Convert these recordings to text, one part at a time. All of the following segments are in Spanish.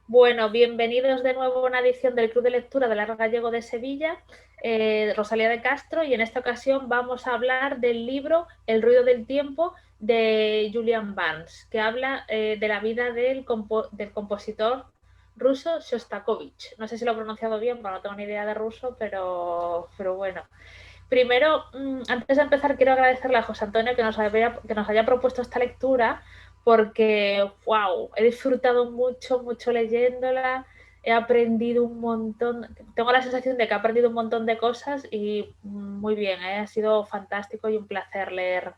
Bueno, bienvenidos de nuevo a una edición del Club de Lectura del Arte Gallego de Sevilla, Rosalía de Castro, y en esta ocasión vamos a hablar del libro El ruido del tiempo de Julian Barnes, que habla de la vida del compositor ruso Shostakovich. No sé si lo he pronunciado bien, porque no tengo ni idea de ruso, pero bueno. Primero, antes de empezar, quiero agradecerle a José Antonio que nos haya propuesto esta lectura, porque, wow, he disfrutado mucho, mucho leyéndola, he aprendido un montón, tengo la sensación de que he aprendido un montón de cosas y muy bien, ha sido fantástico y un placer leer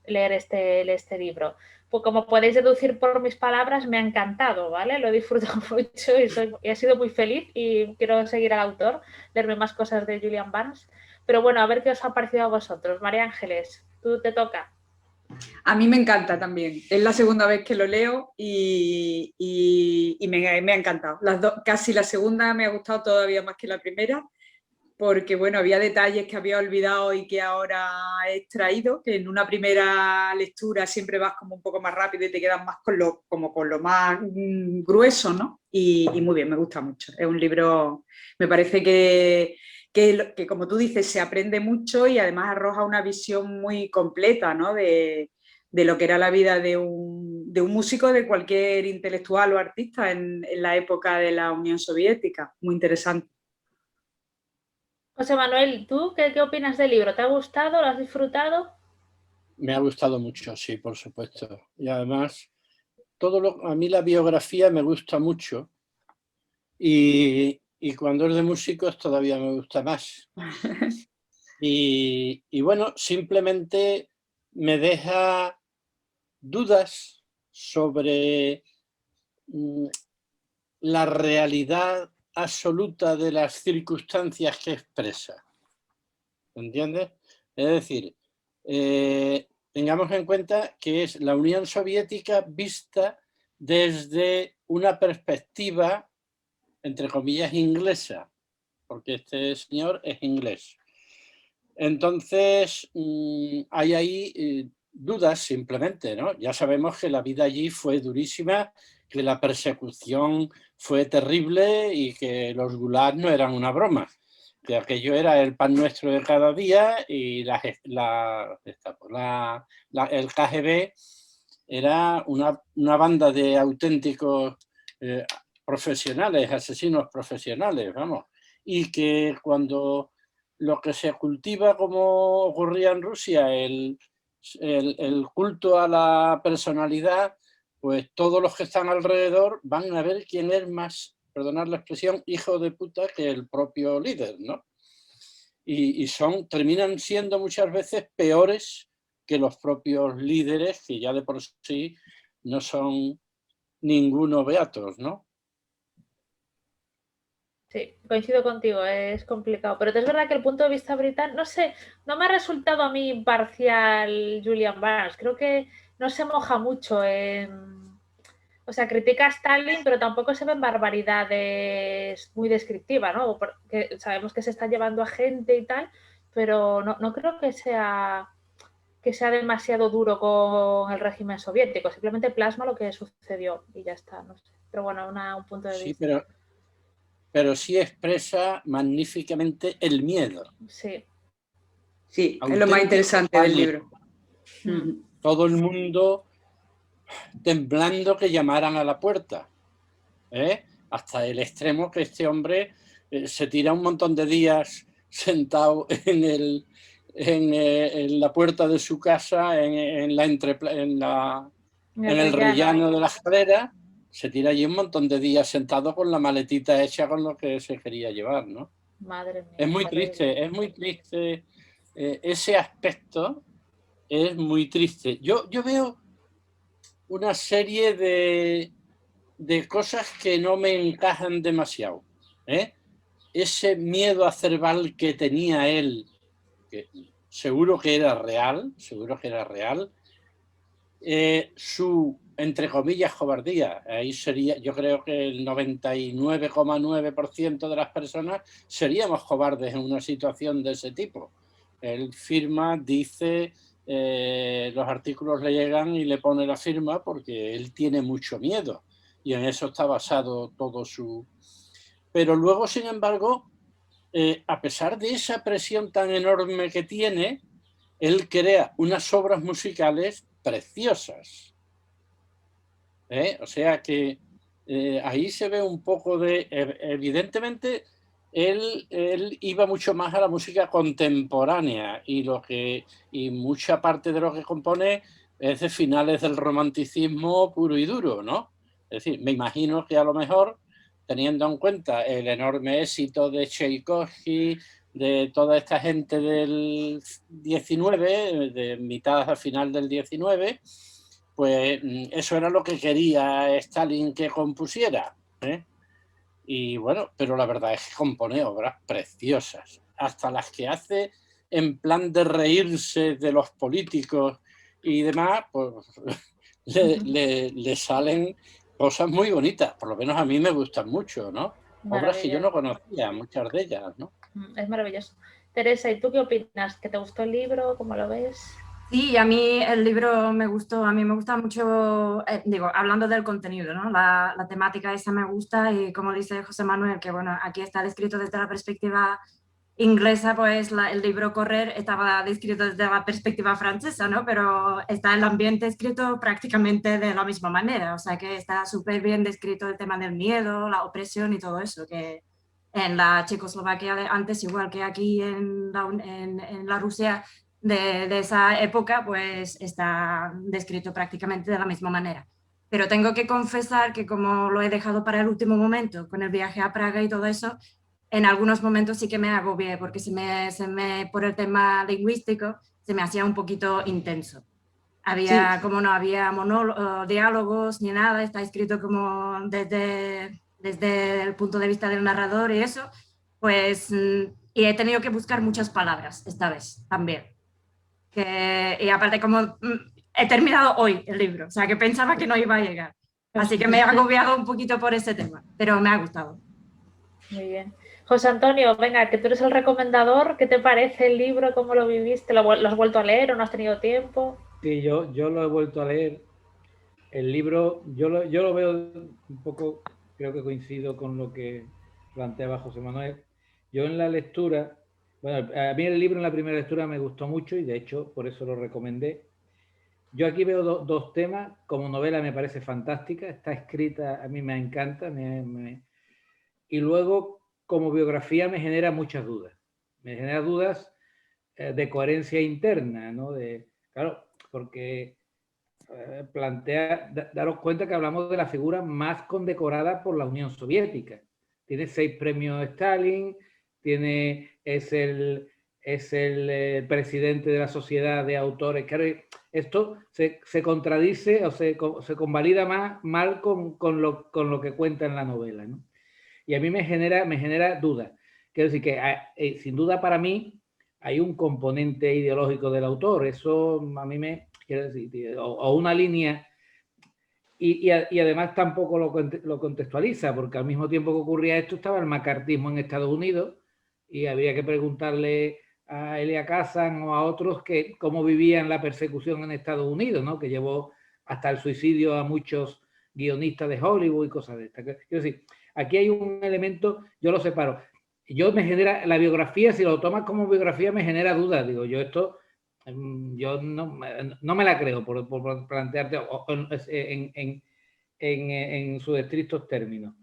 este libro. Pues como podéis deducir por mis palabras, me ha encantado, ¿vale? Lo he disfrutado mucho y he sido muy feliz y quiero seguir al autor, leerme más cosas de Julian Barnes. Pero bueno, a ver qué os ha parecido a vosotros. María Ángeles, tú te toca. A mí me encanta también. Es la segunda vez que lo leo y me ha encantado. Casi la segunda me ha gustado todavía más que la primera, porque bueno, había detalles que había olvidado y que ahora he extraído, que en una primera lectura siempre vas como un poco más rápido y te quedas más como con lo más grueso, ¿no? Y muy bien, me gusta mucho. Es un libro, me parece que como tú dices, se aprende mucho y además arroja una visión muy completa, ¿no? De lo que era la vida de un músico, de cualquier intelectual o artista en la época de la Unión Soviética. Muy interesante. José Manuel, ¿tú qué opinas del libro? ¿Te ha gustado? ¿Lo has disfrutado? Me ha gustado mucho, sí, por supuesto. Y además, a mí la biografía me gusta mucho y cuando es de músicos todavía me gusta más. Y bueno, simplemente me deja dudas sobre la realidad absoluta de las circunstancias que expresa. ¿Entiendes? Es decir, tengamos en cuenta que es la Unión Soviética vista desde una perspectiva, entre comillas, inglesa, porque este señor es inglés. Entonces, hay ahí dudas simplemente, ¿no? Ya sabemos que la vida allí fue durísima, que la persecución fue terrible y que los gulags no eran una broma, que aquello era el pan nuestro de cada día y el KGB era una banda de auténticos profesionales, asesinos profesionales, vamos, y que cuando lo que se cultiva, como ocurría en Rusia, el culto a la personalidad, pues todos los que están alrededor van a ver quién es más, perdonad la expresión, hijo de puta que el propio líder, ¿no? Y terminan siendo muchas veces peores que los propios líderes, que ya de por sí no son ninguno beatos, ¿no? Sí, coincido contigo, es complicado. Pero es verdad que el punto de vista británico, no sé, no me ha resultado a mí imparcial Julian Barnes. Creo que no se moja mucho en. O sea, critica a Stalin, pero tampoco se ven barbaridades muy descriptivas, ¿no? Porque sabemos que se está llevando a gente y tal, pero no creo que sea demasiado duro con el régimen soviético. Simplemente plasma lo que sucedió y ya está, no sé. Pero bueno, un punto de Sí, vista. pero sí expresa magníficamente el miedo. Sí. Sí, es lo más Auténtico interesante del pánico. libro. Todo el mundo temblando que llamaran a la puerta, ¿eh? Hasta el extremo que este hombre se tira un montón de días sentado en la puerta de su casa, en El el rellano. rellano de la escalera, se tira allí un montón de días sentado con la maletita hecha con lo que se quería llevar, ¿no? Madre mía. Es muy Terrible. triste, es muy triste. Ese aspecto es muy triste. Yo veo una serie de cosas que no me encajan demasiado, ¿eh? Ese miedo cerval que tenía él, que seguro que era real, su, entre comillas, cobardía. Ahí sería, yo creo que el 99,9% de las personas seríamos cobardes en una situación de ese tipo. Él firma, dice, los artículos le llegan y le pone la firma porque él tiene mucho miedo. y en eso está basado todo su... Pero luego, sin embargo, a pesar de esa presión tan enorme que tiene, él crea unas obras musicales preciosas. O sea que ahí se ve un poco de... Evidentemente, él iba mucho más a la música contemporánea y mucha parte de lo que compone es de finales del romanticismo puro y duro, ¿no? Es decir, me imagino que a lo mejor, teniendo en cuenta el enorme éxito de Tchaikovsky, de toda esta gente del 19, de mitad a final del 19, pues eso era lo que quería Stalin que compusiera, ¿eh? Y bueno, pero la verdad es que compone obras preciosas, hasta las que hace en plan de reírse de los políticos y demás, pues le salen cosas muy bonitas, por lo menos a mí me gustan mucho, ¿no? Obras que yo no conocía, muchas de ellas, ¿no? Es maravilloso. Teresa, ¿y tú qué opinas? ¿Que te gustó el libro? ¿Cómo lo ves? Sí, a mí el libro me gustó, a mí me gusta mucho, hablando del contenido, ¿no? La temática esa me gusta y como dice José Manuel, que bueno, aquí está descrito desde la perspectiva inglesa, pues el libro Correr estaba descrito desde la perspectiva francesa, ¿no? Pero está el ambiente escrito prácticamente de la misma manera, o sea que está súper bien descrito el tema del miedo, la opresión y todo eso, que en la Checoslovaquia de antes, igual que aquí en la Rusia de esa época, pues está descrito prácticamente de la misma manera. Pero tengo que confesar que como lo he dejado para el último momento, con el viaje a Praga y todo eso, en algunos momentos sí que me agobié, porque por el tema lingüístico se me hacía un poquito intenso. Como no había diálogos ni nada, está escrito como desde el punto de vista del narrador y eso, pues, y he tenido que buscar muchas palabras esta vez también. Y aparte como he terminado hoy el libro, o sea que pensaba que no iba a llegar. Así que me he agobiado un poquito por ese tema, pero me ha gustado. Muy bien. José Antonio, venga, que tú eres el recomendador, ¿qué te parece el libro? ¿Cómo lo viviste? ¿Lo has vuelto a leer o no has tenido tiempo? Sí, yo lo he vuelto a leer. El libro, yo lo veo un poco, creo que coincido con lo que planteaba José Manuel. Yo en la lectura, bueno, a mí el libro en la primera lectura me gustó mucho y de hecho por eso lo recomendé. Yo aquí veo dos temas. Como novela me parece fantástica, está escrita, a mí me encanta, y luego como biografía me genera muchas dudas. Me genera dudas de coherencia interna, ¿no? Claro, porque daros cuenta que hablamos de la figura más condecorada por la Unión Soviética. Tiene 6 premios Stalin, es el presidente de la Sociedad de Autores. Claro, esto se contradice o se convalida mal con lo que cuenta en la novela, ¿no? Y a mí me genera dudas. Quiero decir que sin duda para mí hay un componente ideológico del autor. Eso a mí quiero decir, o una línea, y además tampoco lo contextualiza, porque al mismo tiempo que ocurría esto estaba el macartismo en Estados Unidos y había que preguntarle a Elia Kazan o a otros cómo vivían la persecución en Estados Unidos, ¿no? Que llevó hasta el suicidio a muchos guionistas de Hollywood y cosas de estas. Quiero decir, aquí hay un elemento, yo lo separo. Me genera la biografía, si lo tomas como biografía, me genera dudas. Digo, yo no me la creo por plantearte en sus estrictos términos.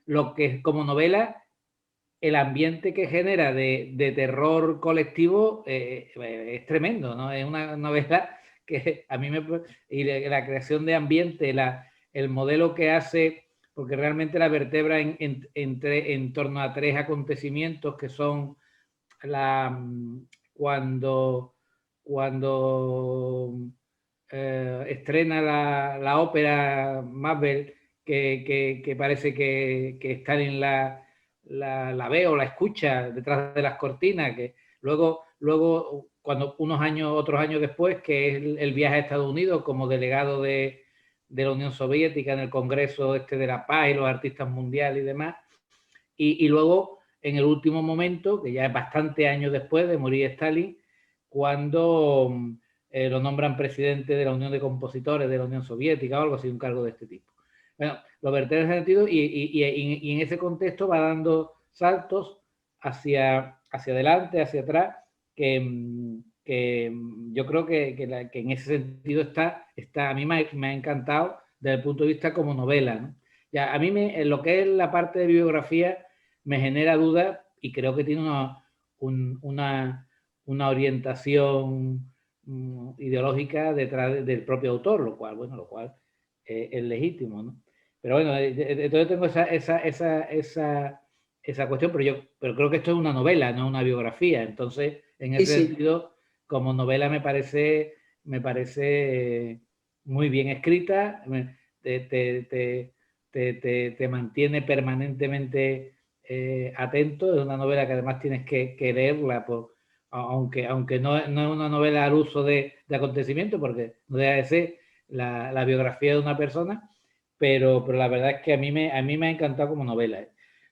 Lo que como novela, el ambiente que genera de terror colectivo es tremendo, ¿no? Es una novela que a mí y la creación de ambiente, el modelo que hace, porque realmente la vertebra en torno a 3 acontecimientos que son cuando estrena la ópera Macbeth, que parece que Stalin la ve o la escucha detrás de las cortinas, que luego cuando otros años después, que es el viaje a Estados Unidos como delegado de la Unión Soviética en el Congreso de la Paz y los artistas mundiales y demás, y luego en el último momento, que ya es bastante años después de morir Stalin, cuando lo nombran presidente de la Unión de Compositores de la Unión Soviética o algo así, un cargo de este tipo. Bueno, lo vertebra en ese sentido y en ese contexto va dando saltos hacia adelante, hacia atrás, que yo creo que en ese sentido a mí me ha encantado desde el punto de vista como novela, ¿no? Ya, a mí en lo que es la parte de biografía me genera dudas y creo que tiene una orientación ideológica detrás del propio autor, lo cual es legítimo, ¿no? Pero bueno, entonces tengo esa cuestión, pero creo que esto es una novela, no una biografía. Entonces, en ese sentido, como novela me parece muy bien escrita, te mantiene permanentemente atento. Es una novela que además tienes que leerla, aunque no es una novela al uso de acontecimiento, porque no deja de ser la biografía de una persona, pero la verdad es que a mí me ha encantado como novela.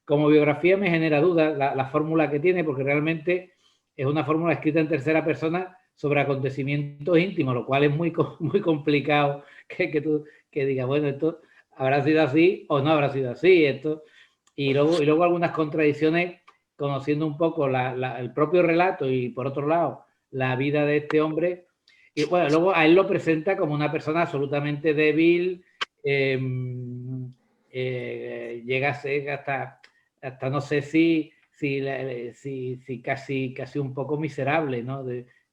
Como biografía me genera dudas la fórmula que tiene, porque realmente es una fórmula escrita en tercera persona sobre acontecimientos íntimos, lo cual es muy complicado que digas, bueno, esto habrá sido así o no habrá sido así. Y luego algunas contradicciones, conociendo un poco el propio relato y, por otro lado, la vida de este hombre. Y bueno, luego a él lo presenta como una persona absolutamente débil, llega a ser hasta no sé si casi un poco miserable, ¿no?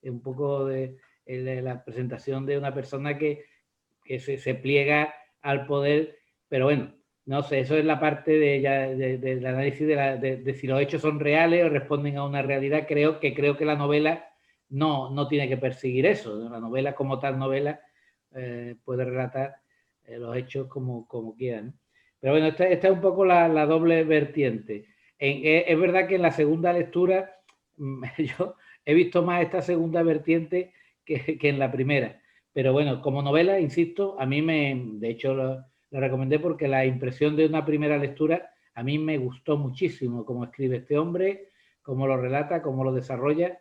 Un poco de la presentación de una persona que se pliega al poder, pero bueno, no sé, eso es la parte del análisis de si los hechos son reales o responden a una realidad. Creo que la novela no tiene que perseguir eso, ¿no? La novela como tal novela puede relatar los hechos como quiera, ¿no? Pero bueno, esta es un poco la doble vertiente. Es verdad que en la segunda lectura yo he visto más esta segunda vertiente que en la primera. Pero bueno, como novela, insisto, a mí de hecho lo recomendé porque la impresión de una primera lectura a mí me gustó muchísimo cómo escribe este hombre, cómo lo relata, cómo lo desarrolla,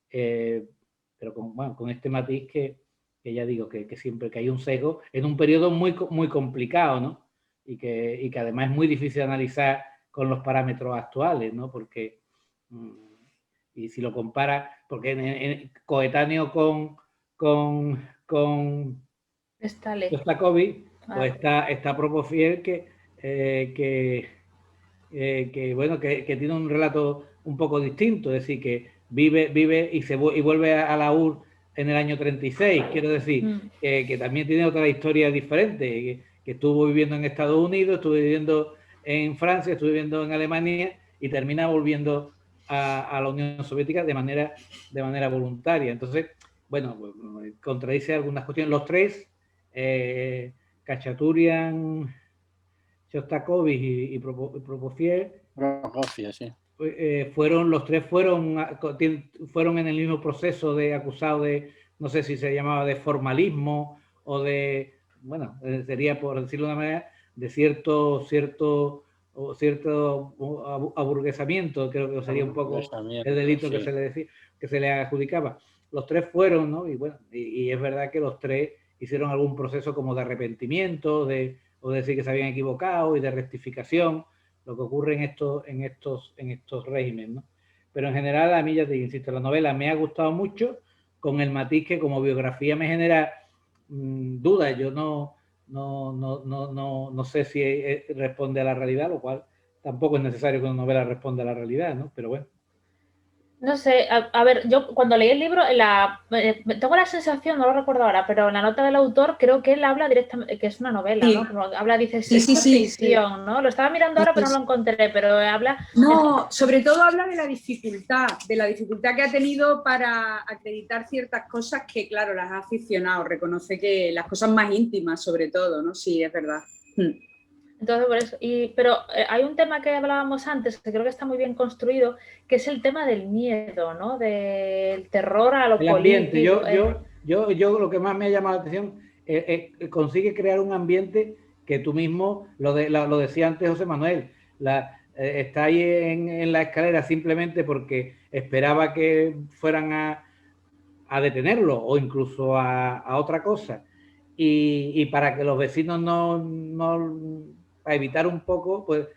pero con este matiz que ya digo, que siempre que hay un sesgo, en un periodo muy complicado, ¿no? Y que además es muy difícil analizar con los parámetros actuales, ¿no? Porque, y si lo compara, porque coetáneo con Shostakovich, pues está Prokofiev que tiene un relato un poco distinto, es decir, que vive y vuelve a la URSS en el año 36, quiero decir, que también tiene otra historia diferente, que estuvo viviendo en Estados Unidos, estuvo viviendo en Francia, estuvo viviendo en Alemania y termina volviendo a la Unión Soviética de manera voluntaria. Entonces, bueno, contradice algunas cuestiones. Los tres, Khachaturian, Shostakovich y Prokofiev, sí. Los tres fueron en el mismo proceso de acusado de, no sé si se llamaba de formalismo o de, bueno, sería por decirlo de una manera, de cierto aburguesamiento, creo que sería un poco el delito que se le adjudicaba. Los tres fueron, ¿no? Y bueno, y es verdad que los tres hicieron algún proceso como de arrepentimiento, o decir que se habían equivocado y de rectificación, lo que ocurre en estos regímenes, ¿no? Pero en general, a mí, ya te insisto, la novela me ha gustado mucho, con el matiz que como biografía me genera dudas. Yo no sé si responde a la realidad, lo cual tampoco es necesario que una novela responda a la realidad, ¿no? Pero bueno. No sé, a ver, yo cuando leí el libro, tengo la sensación, no lo recuerdo ahora, pero en la nota del autor creo que él habla directamente, que es una novela, sí. ¿no? Como habla, dice, sí, ficción, ¿no? Lo estaba mirando ahora, pero no lo encontré, pero habla... No, sobre todo habla de la dificultad que ha tenido para acreditar ciertas cosas que, claro, las ha aficionado, reconoce que las cosas más íntimas, sobre todo, ¿no? Sí, es verdad. Entonces, por eso, pero hay un tema que hablábamos antes, que creo que está muy bien construido, que es el tema del miedo, ¿no? Del terror a lo político. Yo lo que más me ha llamado la atención consigue crear un ambiente que tú mismo, lo decía antes José Manuel, está ahí en la escalera simplemente porque esperaba que fueran a detenerlo o incluso a otra cosa. y para que los vecinos para evitar un poco, pues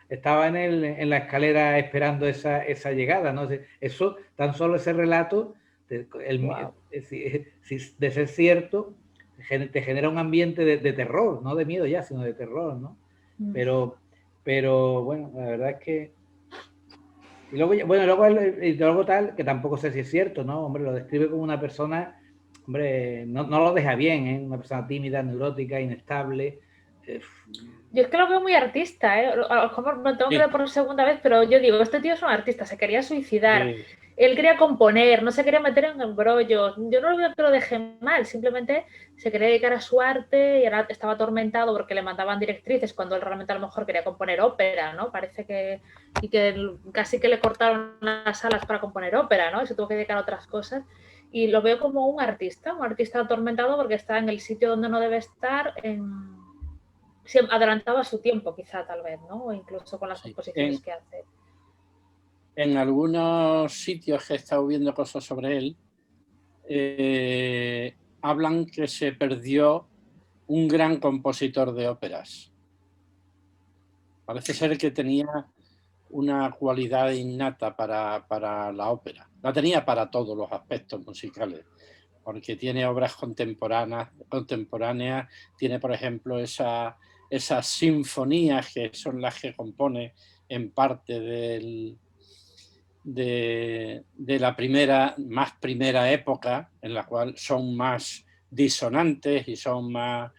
estaba en la escalera esperando esa llegada, ¿no? Eso, tan solo ese relato, Wow. de ser cierto, te genera un ambiente de terror, no de miedo ya, sino de terror, ¿no? Pero bueno, la verdad es que... Y luego, bueno, luego tal, que tampoco sé si es cierto, ¿no? Hombre, lo describe como una persona, hombre, no lo deja bien, ¿eh? Una persona tímida, neurótica, inestable. Yo es que lo veo muy artista, ¿eh? A lo mejor me tengo que ver por segunda vez, pero yo digo, este tío es un artista, se quería suicidar, él quería componer, no se quería meter en embrollos. Yo no lo veo que lo deje mal, simplemente se quería dedicar a su arte y ahora estaba atormentado porque le mandaban directrices cuando él realmente a lo mejor quería componer ópera, ¿no? Parece que casi que le cortaron las alas para componer ópera, ¿no? Y se tuvo que dedicar a otras cosas. Y lo veo como un artista atormentado porque está en el sitio donde no debe estar, adelantaba su tiempo, quizá, tal vez, ¿no? O incluso con las composiciones que hace. En algunos sitios que he estado viendo cosas sobre él, hablan que se perdió un gran compositor de óperas. Parece ser que tenía una cualidad innata para la ópera. La tenía para todos los aspectos musicales, porque tiene obras contemporáneas, tiene, por ejemplo, esas sinfonías que son las que compone en parte de la más primera época, en la cual son más disonantes y son más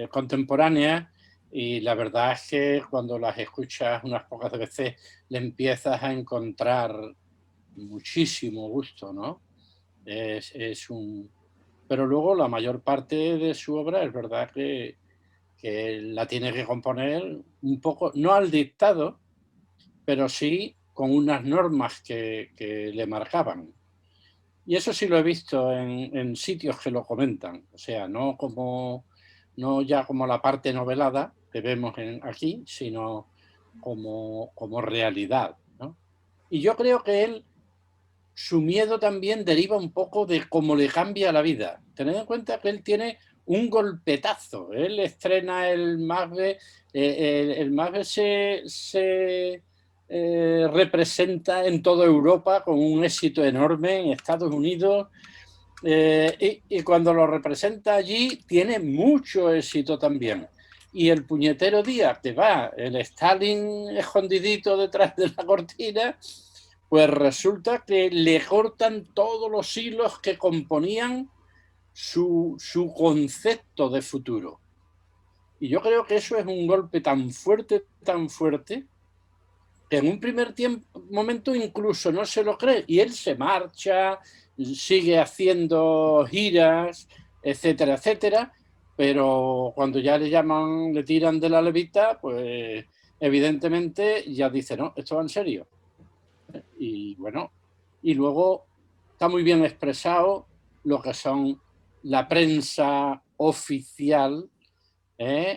contemporáneas, y la verdad es que cuando las escuchas unas pocas veces le empiezas a encontrar muchísimo gusto, ¿no? Pero luego la mayor parte de su obra es verdad que la tiene que componer un poco, no al dictado, pero sí con unas normas que le marcaban. Y eso sí lo he visto en sitios que lo comentan, o sea, no ya como la parte novelada que vemos aquí, sino como realidad, ¿no? Y yo creo que su miedo también deriva un poco de cómo le cambia la vida. Tened en cuenta que él tiene un golpetazo. Él estrena el Macbeth, el Macbeth se representa en toda Europa con un éxito enorme, en Estados Unidos, y cuando lo representa allí tiene mucho éxito también. Y el puñetero día que va el Stalin escondidito detrás de la cortina, pues resulta que le cortan todos los hilos que componían su concepto de futuro. Y yo creo que eso es un golpe tan fuerte, que en un primer momento incluso no se lo cree. Y él se marcha, sigue haciendo giras, etcétera, etcétera. Pero cuando ya le tiran de la levita, pues evidentemente ya dice, no, esto va en serio. Y bueno, y luego está muy bien expresado lo que son la prensa oficial,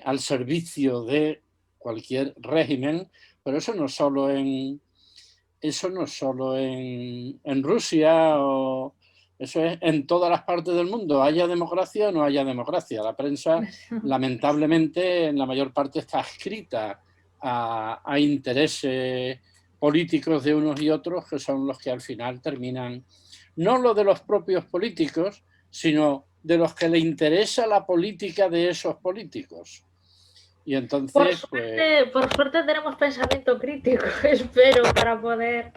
al servicio de cualquier régimen, pero eso no solo en Rusia, eso es en todas las partes del mundo, haya democracia o no haya democracia. La prensa, lamentablemente, en la mayor parte está adscrita a intereses políticos de unos y otros, que son los que al final terminan, no lo de los propios políticos, sino de los que le interesa la política de esos políticos. Y entonces, por suerte tenemos pensamiento crítico, espero, para poder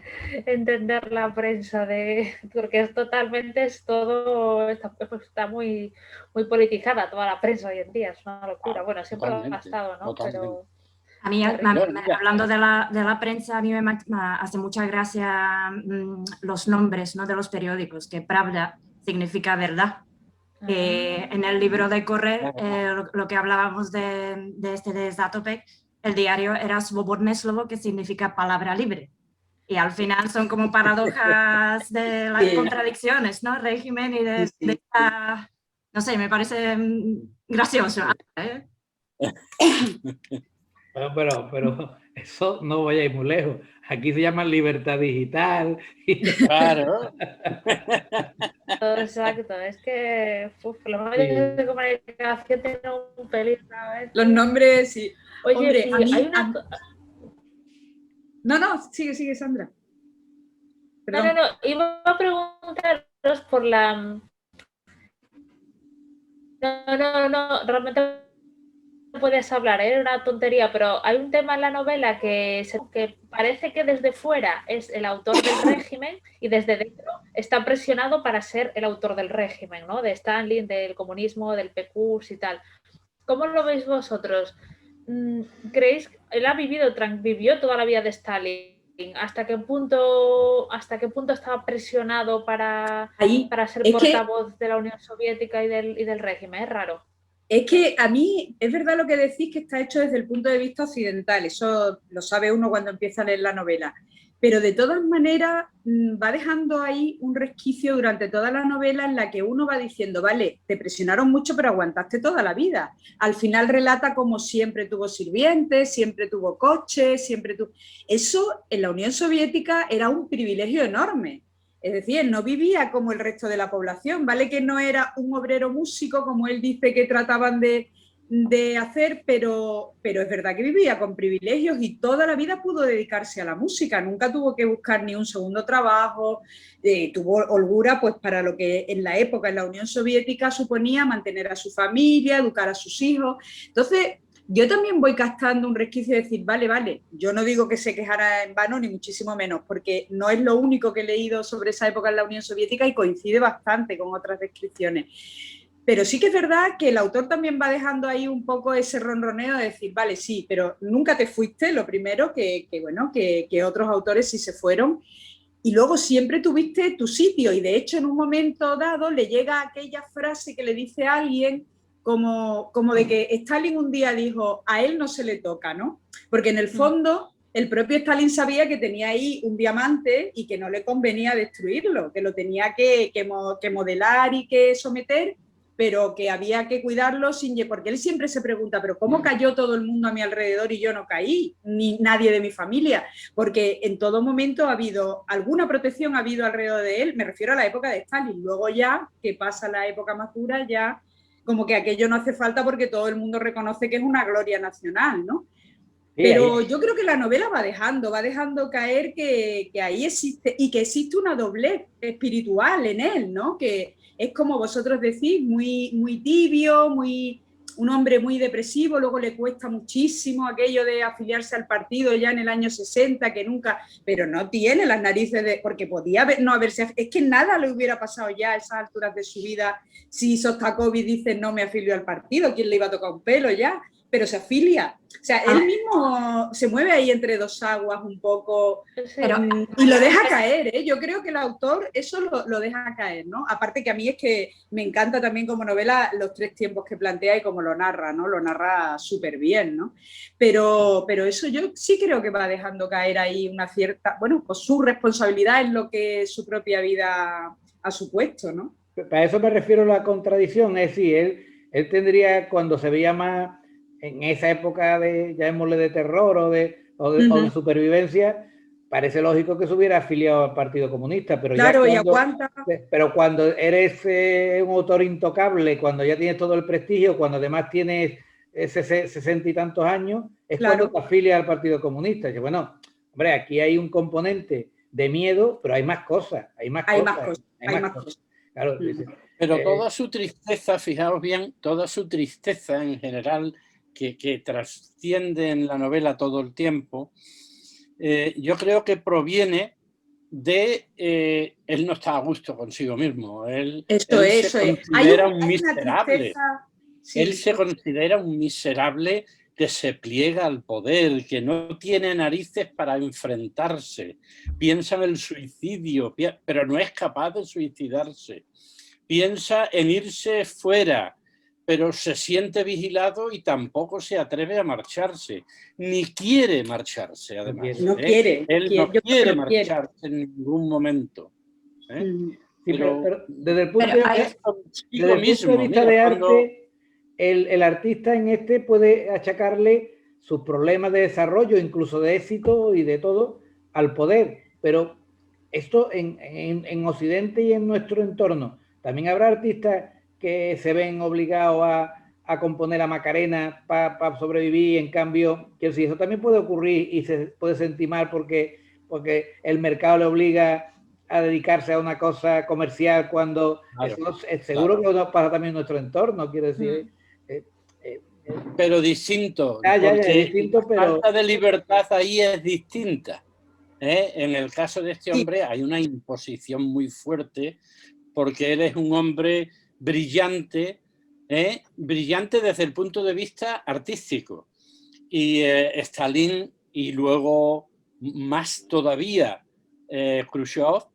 entender la prensa, porque está muy, muy politizada toda la prensa hoy en día, es una locura. Bueno, siempre lo ha estado, ¿no? Pero a mí, hablando de la prensa, a mí me hace mucha gracia los nombres, ¿no?, de los periódicos, que Pravda significa verdad. En el libro de Correr, lo que hablábamos de Zatopek, el diario era Svobodné slovo, que significa palabra libre. Y al final son como paradojas de las contradicciones, ¿no? Régimen y de esta, no sé, me parece gracioso. Pero eso no vaya a ir muy lejos. Aquí se llama libertad digital. Claro. exacto. Es que los medios de comunicación tienen un peligro, ¿sabes? Los nombres, sí. Oye, Hombre, y a mí... hay una... No, sigue, Sandra. Perdón. No, iba a preguntaros por la... No, realmente no puedes hablar, era una tontería, pero hay un tema en la novela que parece que desde fuera es el autor del régimen y desde dentro está presionado para ser el autor del régimen, ¿no? De Stalin, del comunismo, del PQs y tal. ¿Cómo lo veis vosotros? ¿Creéis que él vivió toda la vida de Stalin? ¿Hasta qué punto estaba presionado para ser portavoz de la Unión Soviética y del régimen? Es raro. Es que a mí es verdad lo que decís, que está hecho desde el punto de vista occidental, eso lo sabe uno cuando empieza a leer la novela, pero de todas maneras va dejando ahí un resquicio durante toda la novela en la que uno va diciendo, vale, te presionaron mucho pero aguantaste toda la vida. Al final relata como siempre tuvo sirvientes, siempre tuvo coches, Eso en la Unión Soviética era un privilegio enorme. Es decir, él no vivía como el resto de la población, ¿vale? Que no era un obrero músico, como él dice que trataban de hacer, pero es verdad que vivía con privilegios y toda la vida pudo dedicarse a la música, nunca tuvo que buscar ni un segundo trabajo, tuvo holgura pues para lo que en la época en la Unión Soviética suponía mantener a su familia, educar a sus hijos. Entonces, yo también voy captando un resquicio de decir, vale, yo no digo que se quejara en vano, ni muchísimo menos, porque no es lo único que he leído sobre esa época en la Unión Soviética y coincide bastante con otras descripciones. Pero sí que es verdad que el autor también va dejando ahí un poco ese ronroneo de decir, vale, sí, pero nunca te fuiste, lo primero, que otros autores sí se fueron, y luego siempre tuviste tu sitio, y de hecho en un momento dado le llega aquella frase que le dice a alguien, como de que Stalin un día dijo, a él no se le toca, ¿no? Porque en el fondo el propio Stalin sabía que tenía ahí un diamante y que no le convenía destruirlo, que lo tenía que modelar y que someter, pero que había que cuidarlo porque él siempre se pregunta, pero ¿cómo cayó todo el mundo a mi alrededor y yo no caí? Ni nadie de mi familia, porque en todo momento ha habido alguna protección, ha habido alrededor de él, me refiero a la época de Stalin, luego ya, que pasa la época más dura, ya como que aquello no hace falta porque todo el mundo reconoce que es una gloria nacional, ¿no? Pero yo creo que la novela va dejando caer que ahí existe, y que existe una doblez espiritual en él, ¿no? Que es como vosotros decís, muy tibio, un hombre muy depresivo, luego le cuesta muchísimo aquello de afiliarse al partido ya en el año 60, que nunca, pero no tiene las narices porque podía no haberse, es que nada le hubiera pasado ya a esas alturas de su vida si Sostakovich dice no me afilio al partido, ¿quién le iba a tocar un pelo ya? Pero se afilia. O sea, él mismo se mueve ahí entre dos aguas un poco, y lo deja caer, ¿eh? Yo creo que el autor eso lo deja caer, ¿no? Aparte que a mí es que me encanta también como novela los tres tiempos que plantea y cómo lo narra, ¿no? Lo narra súper bien, ¿no? Pero eso yo sí creo que va dejando caer ahí una cierta, bueno, pues su responsabilidad en lo que su propia vida ha supuesto, ¿no? Para eso me refiero a la contradicción, es decir, él tendría, cuando se veía más en esa época de, llamémosle, de terror o de supervivencia, parece lógico que se hubiera afiliado al Partido Comunista, pero claro, ya cuando eres un autor intocable, cuando ya tienes todo el prestigio, cuando además tienes 60 y tantos años, es cuando te afilias al Partido Comunista. Y bueno, hombre, aquí hay un componente de miedo, pero hay más cosas, hay más cosas. Claro, pero toda su tristeza, fijaos bien, toda su tristeza en general, que trasciende en la novela todo el tiempo, yo creo que proviene de él no está a gusto consigo mismo. Él se considera un miserable. Él se considera un miserable que se pliega al poder, que no tiene narices para enfrentarse. Piensa en el suicidio, pero no es capaz de suicidarse. Piensa en irse fuera, pero se siente vigilado y tampoco se atreve a marcharse, ni quiere marcharse, además. Él no quiere marcharse en ningún momento. Pero desde el punto de vista de arte, el artista en este puede achacarle sus problemas de desarrollo, incluso de éxito y de todo, al poder. Pero esto en Occidente y en nuestro entorno, También habrá artistas que se ven obligados a componer la Macarena para sobrevivir, en cambio, que si eso también puede ocurrir y se puede sentir mal porque el mercado le obliga a dedicarse a una cosa comercial cuando claro, eso es seguro claro. que nos pasa también en nuestro entorno, quiero decir. Pero distinto, Ya, distinto, la falta de libertad ahí es distinta. En el caso de este hombre hay una imposición muy fuerte porque él es un hombre brillante, brillante desde el punto de vista artístico. Y Stalin y luego más todavía Khrushchev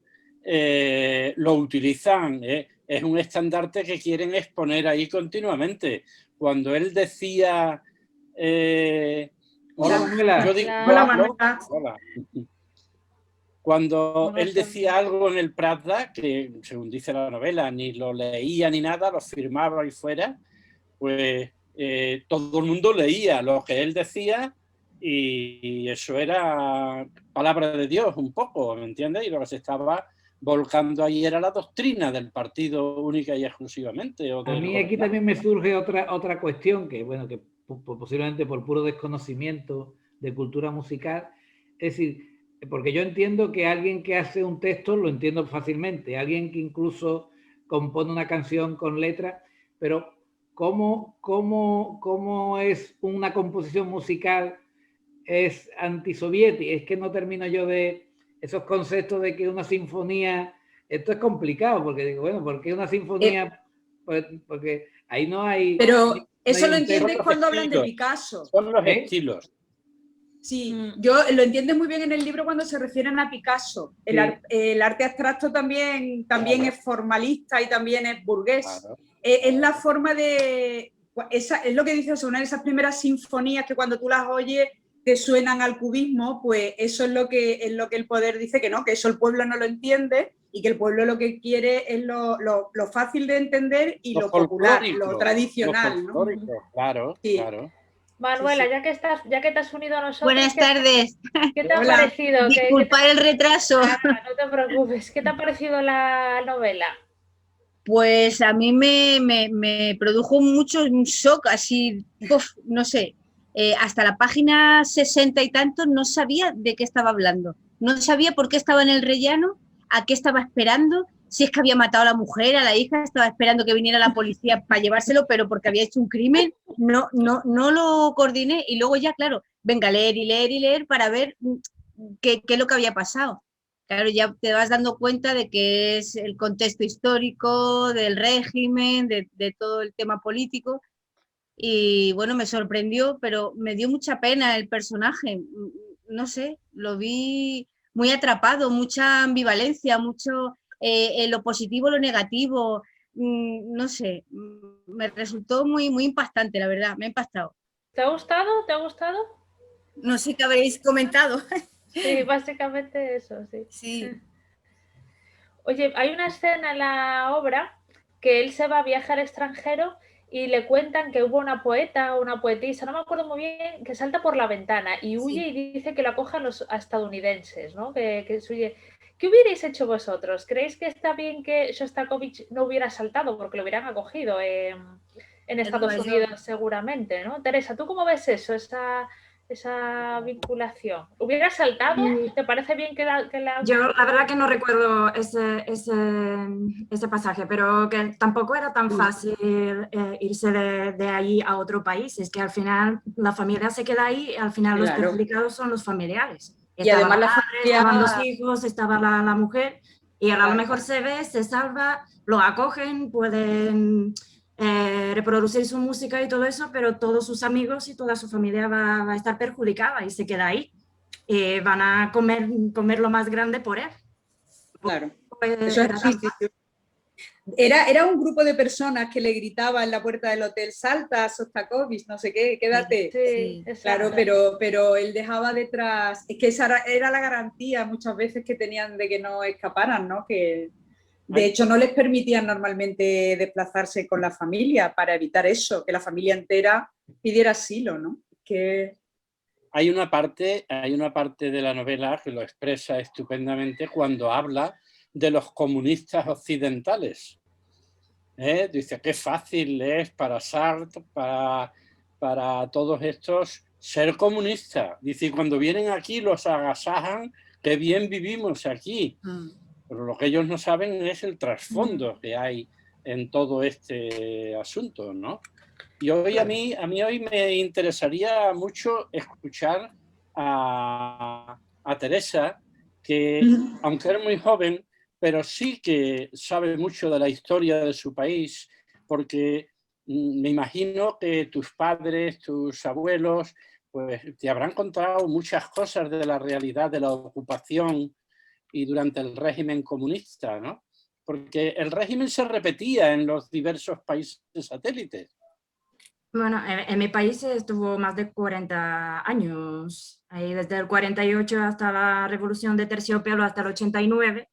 lo utilizan. Es un estandarte que quieren exponer ahí continuamente. Cuando él decía... Hola, Manuela. Hola, Manuela. Hola. Cuando él decía algo en el Pravda, que según dice la novela, ni lo leía ni nada, lo firmaba y fuera, pues todo el mundo leía lo que él decía y eso era palabra de Dios un poco, ¿me entiendes? Y lo que se estaba volcando ahí era la doctrina del partido única y exclusivamente. A mí aquí también me surge otra cuestión que, bueno, que posiblemente por puro desconocimiento de cultura musical, es decir, porque yo entiendo que alguien que hace un texto lo entiendo fácilmente, alguien que incluso compone una canción con letra, pero ¿cómo es una composición musical es antisoviética? Es que no termino yo de esos conceptos de que una sinfonía, esto es complicado, porque digo, bueno, ¿por qué una sinfonía? Porque ahí no hay... Pero no eso hay lo un entiendes texto. cuando hablan de Picasso. Son los estilos. Sí, yo lo entiendes muy bien en el libro cuando se refieren a Picasso. El arte abstracto también claro, es formalista y también es burgués. Claro. Es la forma de... es lo que dices, una de esas primeras sinfonías que cuando tú las oyes te suenan al cubismo, pues eso es lo que el poder dice que no, que eso el pueblo no lo entiende y que el pueblo lo que quiere es lo fácil de entender y lo popular, lo tradicional. Lo ¿no? Claro, sí. Claro. Manuela, sí, sí. Ya que te has unido a nosotros... Buenas tardes. ¿Qué te ha parecido? Disculpad el retraso. No te preocupes. ¿Qué te ha parecido la novela? Pues a mí me produjo mucho un shock, así, no sé, hasta la página 60 y tantos no sabía de qué estaba hablando. No sabía por qué estaba en el rellano, a qué estaba esperando, si es que había matado a la mujer, a la hija, estaba esperando que viniera la policía para llevárselo, pero porque había hecho un crimen, no lo coordiné y luego ya, claro, venga, leer y leer y leer para ver qué es lo que había pasado. Claro, ya te vas dando cuenta de que es el contexto histórico, del régimen, de todo el tema político y bueno, me sorprendió, pero me dio mucha pena el personaje, no sé, lo vi muy atrapado, mucha ambivalencia, mucho... lo positivo, lo negativo, no sé, me resultó muy impactante, la verdad, me ha impactado. ¿Te ha gustado? ¿Te ha gustado? No sé qué habréis comentado. Sí, básicamente eso, sí. Sí. Oye, hay una escena en la obra que él se va a viajar al extranjero y le cuentan que hubo una poeta o una poetisa, no me acuerdo muy bien, que salta por la ventana y huye sí. Y dice que la acojan los estadounidenses, ¿no? Que huye. ¿Qué hubierais hecho vosotros? ¿Creéis que está bien que Shostakovich no hubiera saltado porque lo hubieran acogido en Estados Unidos seguramente, ¿no? Teresa, ¿tú cómo ves eso, esa vinculación? ¿Hubiera saltado? ¿Te parece bien que la... Yo la verdad que no recuerdo ese pasaje, pero que tampoco era tan fácil irse de ahí a otro país. Es que al final la familia se queda ahí y al final los perjudicados son los familiares. Y además la familia... Estaban los hijos, estaba la mujer y ahora a lo mejor se ve, se salva, lo acogen, pueden... reproducir su música y todo eso, pero todos sus amigos y toda su familia va a estar perjudicada y se queda ahí. Van a comer lo más grande por él. Claro. Eso era un grupo de personas que le gritaban en la puerta del hotel: salta, Shostakovich, no sé qué, quédate. Sí, claro, pero él dejaba detrás... Es que esa era la garantía muchas veces que tenían de que no escaparan, ¿no? Que... De hecho, no les permitían normalmente desplazarse con la familia para evitar eso, que la familia entera pidiera asilo, ¿no? Que... Hay una parte de la novela que lo expresa estupendamente cuando habla de los comunistas occidentales. Dice, qué fácil es para Sartre, para todos estos, ser comunista. Dice, y cuando vienen aquí los agasajan, qué bien vivimos aquí. Pero lo que ellos no saben es el trasfondo que hay en todo este asunto, ¿no? Y hoy a mí hoy me interesaría mucho escuchar a Teresa, que aunque es muy joven, pero sí que sabe mucho de la historia de su país, porque me imagino que tus padres, tus abuelos, pues te habrán contado muchas cosas de la realidad de la ocupación y durante el régimen comunista, ¿no? Porque el régimen se repetía en los diversos países satélites. Bueno, en mi país estuvo más de 40 años, ahí desde el 48 hasta la Revolución de Terciopelo hasta el 89.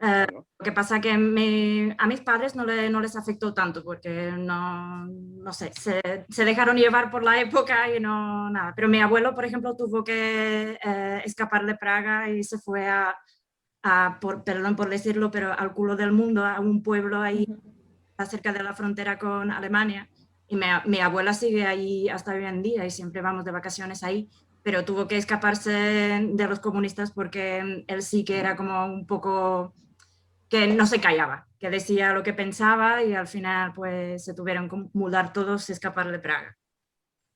Lo que pasa que a mis padres no les afectó tanto porque no sé, se dejaron llevar por la época y no nada. Pero mi abuelo, por ejemplo, tuvo que escapar de Praga y se fue perdón por decirlo, pero al culo del mundo, a un pueblo ahí cerca de la frontera con Alemania. Y mi abuela sigue ahí hasta hoy en día y siempre vamos de vacaciones ahí, pero tuvo que escaparse de los comunistas porque él sí que era como un poco que no se callaba, que decía lo que pensaba y al final pues se tuvieron que mudar todos y escapar de Praga.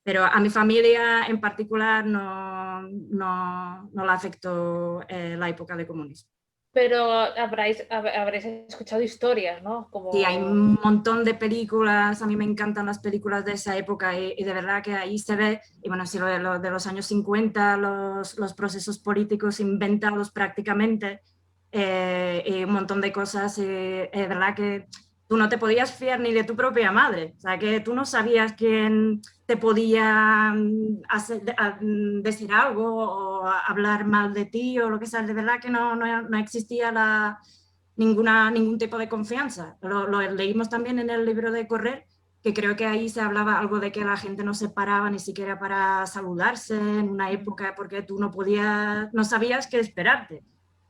Pero a mi familia en particular no la afectó la época de comunismo. Pero habréis escuchado historias, ¿no? Como... Sí, hay un montón de películas, a mí me encantan las películas de esa época y de verdad que ahí se ve, y bueno, sí, lo de los años 50, los procesos políticos inventados prácticamente, y un montón de cosas, es verdad que tú no te podías fiar ni de tu propia madre, o sea, que tú no sabías quién te podía decir algo o hablar mal de ti o lo que sea, de verdad que no existía ningún tipo de confianza. Lo leímos también en el libro de Correr, que creo que ahí se hablaba algo de que la gente no se paraba ni siquiera para saludarse en una época porque tú no sabías qué esperarte.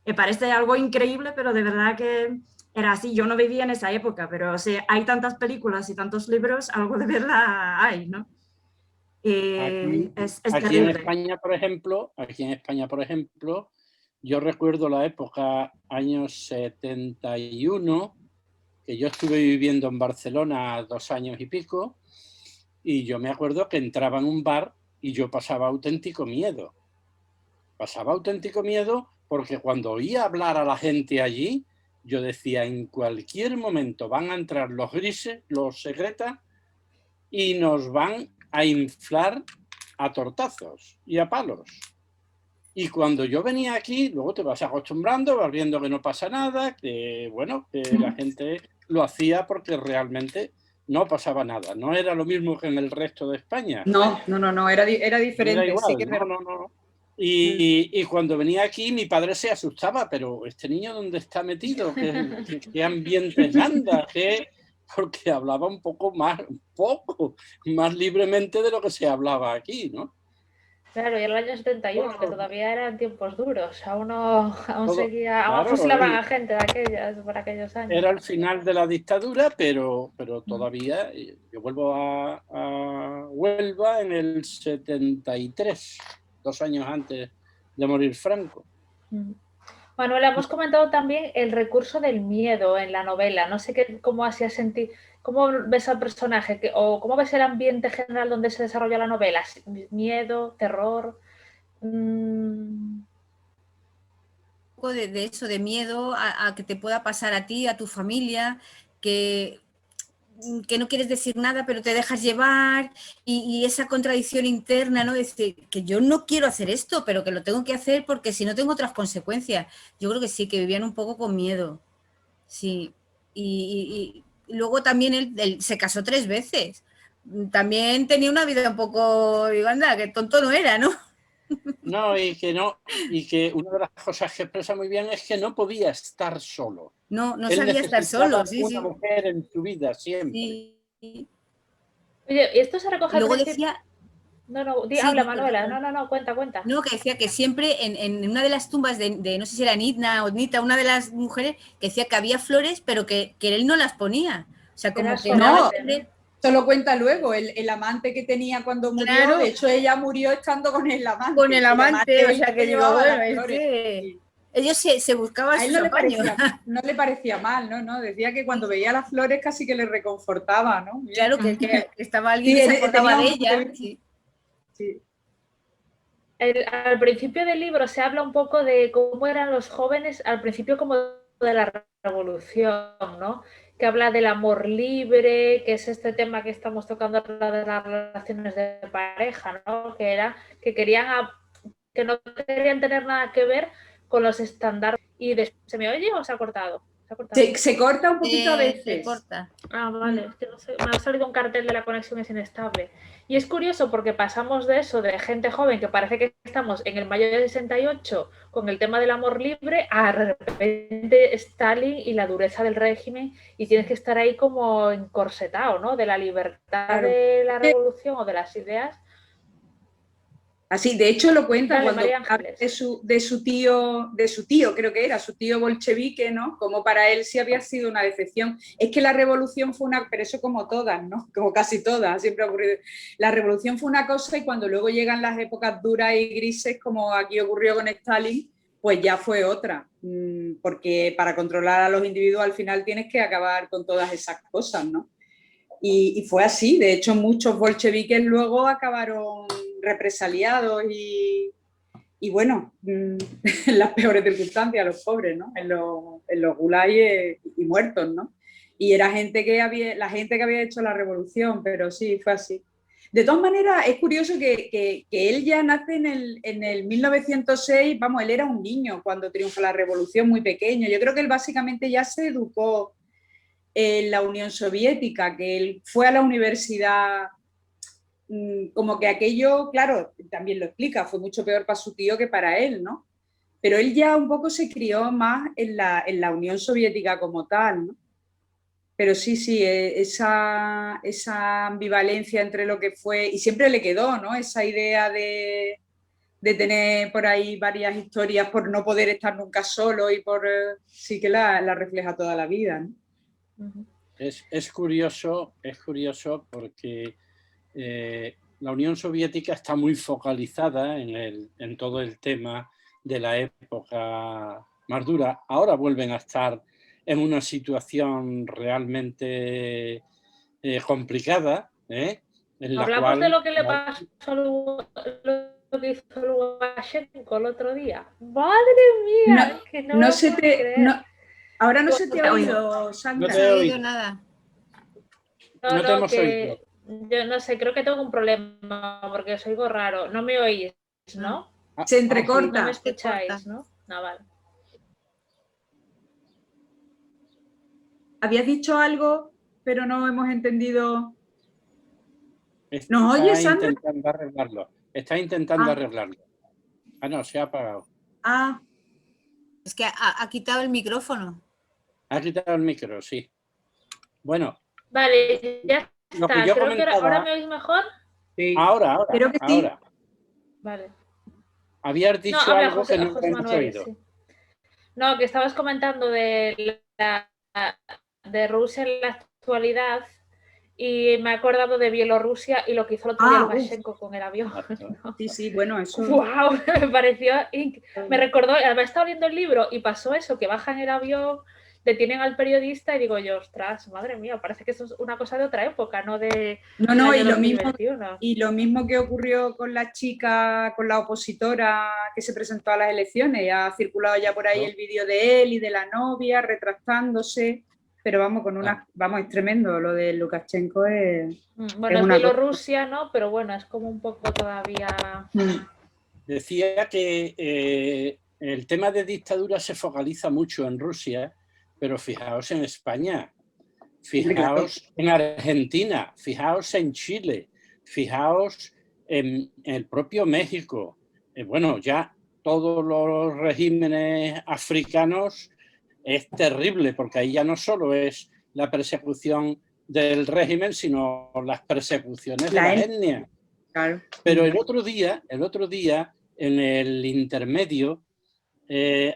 Me parece algo increíble, pero de verdad que era así. Yo no vivía en esa época, pero sí, hay tantas películas y tantos libros, algo de verdad hay, ¿no? Es aquí en España, por ejemplo, yo recuerdo la época, años 71, que yo estuve viviendo en Barcelona 2 años y pico, y yo me acuerdo que entraba en un bar y yo pasaba auténtico miedo. Pasaba auténtico miedo porque cuando oía hablar a la gente allí, yo decía, en cualquier momento van a entrar los grises, los secretas, y nos van a inflar a tortazos y a palos. Y cuando yo venía aquí, luego te vas acostumbrando, vas viendo que no pasa nada, que bueno, que la gente lo hacía porque realmente no pasaba nada. No era lo mismo que en el resto de España. No, era diferente. Era igual, sí que no. Y cuando venía aquí mi padre se asustaba, pero ¿este niño dónde está metido? ¿Qué ambientes anda? Porque hablaba un poco más libremente de lo que se hablaba aquí, ¿no? Claro, y el año 71, que todavía eran tiempos duros, aún fusilaban a gente por aquellos años. Era el final de la dictadura, pero todavía, yo vuelvo a Huelva en el 73, 2 años antes de morir Franco. Manuela, hemos comentado también el recurso del miedo en la novela. No sé cómo hacías sentir, cómo ves al personaje o cómo ves el ambiente general donde se desarrolla la novela. Miedo, terror. Un poco de eso, de miedo a que te pueda pasar a ti, a tu familia, que no quieres decir nada, pero te dejas llevar y esa contradicción interna, ¿no? Decir que yo no quiero hacer esto, pero que lo tengo que hacer porque si no tengo otras consecuencias. Yo creo que sí, que vivían un poco con miedo. Sí. Y luego también él se casó 3 veces. También tenía una vida un poco, digo, anda, que tonto no era, ¿no? No, y que una de las cosas que expresa muy bien es que no podía estar solo. No sabía estar solo, sí. Una mujer en su vida siempre. Sí. Oye, ¿y esto se recoge? Luego decía... habla Manuela, no, cuenta. No, que decía que siempre en una de las tumbas de no sé si era Nitna o Nita, una de las mujeres, que decía que había flores, pero que él no las ponía, O sea, como Era que su no, amante, Esto lo cuenta luego, el amante que tenía cuando murió, Claro. de hecho ella murió estando con el amante. con el amante, o sea, que digo, llevaba bueno, las es flores. que Sí. ellos se buscaban A él sus no le, apaños. no le parecía mal, ¿no? Decía que cuando veía las flores casi que le reconfortaba, ¿no? Claro, que estaba alguien Sí, que se acordaba de tenía ella. Sí. Sí. Al principio del libro se habla un poco de cómo eran los jóvenes al principio como de la revolución, ¿no? Que habla del amor libre, que es este tema que estamos tocando de las relaciones de pareja, ¿no? Que era que que no querían tener nada que ver con los estándares. Y ¿se me oye o se ha cortado? ¿Se ha cortado? Se corta un poquito a veces. Se corta. Ah, vale, es que no sé, me ha salido un cartel de la conexión es inestable. Y es curioso porque pasamos de eso, de gente joven, que parece que estamos en el mayo del 68 con el tema del amor libre, a de repente Stalin y la dureza del régimen, y tienes que estar ahí como encorsetado, ¿no? De la libertad Claro. de la revolución o de las ideas. Así, de hecho lo cuenta Dale, cuando María habla Ángeles. de su tío, creo que era, su tío bolchevique, ¿no? Como para él sí había sido una decepción. Es que la revolución fue una, pero eso como todas, ¿no? Como casi todas, siempre ha ocurrido. La revolución fue una cosa y cuando luego llegan las épocas duras y grises, como aquí ocurrió con Stalin, pues ya fue otra. Porque para controlar a los individuos al final tienes que acabar con todas esas cosas, ¿no? Y fue así, de hecho muchos bolcheviques luego acabaron represaliados y bueno, en las peores circunstancias, los pobres, ¿no? En los gulags y muertos, ¿no? Y era la gente que había hecho la revolución, pero sí, fue así. De todas maneras, es curioso que él ya nace en el 1906, vamos, él era un niño cuando triunfa la revolución, muy pequeño. Yo creo que él básicamente ya se educó en la Unión Soviética, que él fue a la universidad, como que aquello, claro, también lo explica, fue mucho peor para su tío que para él, ¿no? Pero él ya un poco se crió más en la Unión Soviética como tal, ¿no? Pero sí, esa ambivalencia entre lo que fue, y siempre le quedó, ¿no? Esa idea de tener por ahí varias historias por no poder estar nunca solo y sí que la refleja toda la vida, ¿no? Es curioso porque la Unión Soviética está muy focalizada en todo el tema de la época más dura. Ahora vuelven a estar en una situación realmente complicada, en la Hablamos cual... de lo que le pasó lo que hizo Lukashenko el otro día. ¡Madre mía! No, que no me se puedo te, creer. no, ahora no se te ha oído, Sandra. No te he oído nada. No te hemos oído. Yo no sé, creo que tengo un problema porque os oigo raro. No me oís, ¿no? Se entrecorta. No me escucháis, ¿no? No, vale. Habías dicho algo, pero no hemos entendido. Está ¿Nos oyes, Sandra? intentando arreglarlo. Está intentando arreglarlo. Ah, no, se ha apagado. Ah. Es que ha quitado el micrófono. Ha quitado el micro, sí. Bueno. Vale, ya Lo está. que yo Creo comentaba, que ahora me oís mejor. Sí. Ahora. Creo que sí. Ahora. Vale. Habías dicho habla algo José, que no José hemos Manuel, oído. sí. No, que estabas comentando de Rusia en la actualidad y me he acordado de Bielorrusia y lo que hizo el otro día Lukashenko con el avión. ¿No? Sí, bueno, eso... ¡Wow! Me pareció... Me recordó, había estado leyendo el libro y pasó eso, que bajan el avión, detienen al periodista y digo yo, ostras, madre mía, parece que eso es una cosa de otra época, no de... No, y lo mismo que ocurrió con la chica, con la opositora que se presentó a las elecciones, ha circulado ya por ahí el vídeo de él y de la novia retractándose, pero vamos, es tremendo, lo de Lukashenko es... Bueno, es Bielorrusia, ¿no? Pero bueno, es como un poco todavía... Decía que el tema de dictadura se focaliza mucho en Rusia, pero fijaos en España, fijaos en Argentina, fijaos en Chile, fijaos en el propio México. Bueno, ya todos los regímenes africanos es terrible, porque ahí ya no solo es la persecución del régimen, sino las persecuciones de la etnia. Claro. Pero el otro día, en el intermedio,